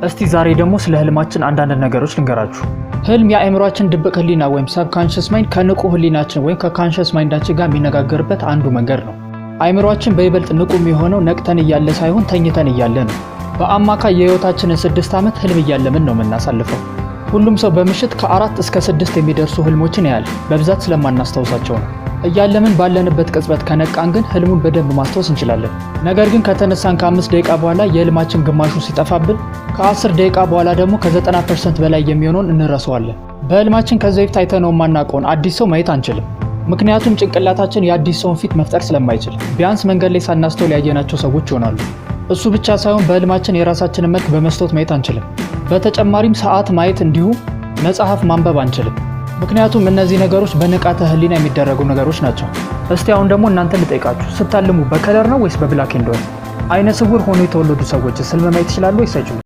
እስቲ ዛሬ ደግሞ ስለ ህልማችን አንዳንድ ነገሮች ልንገራችሁ። ህልም የአእምሮአችን ድብቅ ህሊና ወይም ሰብኮንሺየስ ማይንድ ከንቁ ህሊናችን ወይም ከኮንሺየስ ማይንዳችን ጋር የሚነጋገርበት አንዱ መንገድ ነው። አእምሮአችን በይበልጥ ንቁ የሚሆነው ነቅተን እያለ ሳይሆን ተኝተን እያለ ነው። በአማካይ የህይወታችንን 6 ዓመት ህልም እያለምን ነው የምናሳልፈው። ሁሉም ሰው በምሽት ከ4 እስከ 6 የሚደርሱ ህልሞችን ያያል፣ በብዛት ስለማናስታውሳቸው ነው። እያለምን ባለንበት ቅጽበት ከነቃን ግን ህልሙን በደንብ ማስታወስ እንችላለን። ነገር ግን ከተነሳን ከ5 ደቂቃ በኋላ የህልማችን ግማሹ ሲጠፋብን ከ10 ደቂቃ በኋላ ደግሞ ከ90% በላይ የሚሆነውን እንረሳዋለን። በህልማችን ከዚህ በፊት አይተነው የማናውቀውን አዲስ ሰው ማየት አንችልም። ምክንያቱም ጭንቅላታችን የአዲስ ሰውን ፊት መፍጠር ስለማይችል ቢያንስ መንገድ ላይ ሳናስተውል ያየናቸው ሰዎች ይሆናሉ። እሱ ብቻ ሳይሆን በህልማችን የራሳችንን መልክ በመስታወት ማየት አንችልም። በተጨማሪም ሰዓት ማየት እንዲሁም መጽሐፍ ማንበብ አንችልም። ምክንያቱም እነዚህ ነገሮች በንቃተ ህሊና የሚደረጉ ነገሮች ናቸው። እስቲ አሁን ደግሞ እናንተ ልጠይቃችሁ፣ ስታልሙ በከለር ነው ወይስ በብላክ ኤንድ ዋይት? አይነ ስውር ሆኖ የተወለዱ ሰዎች ህልም ማየት ይችላሉ ወይስ አይችሉም?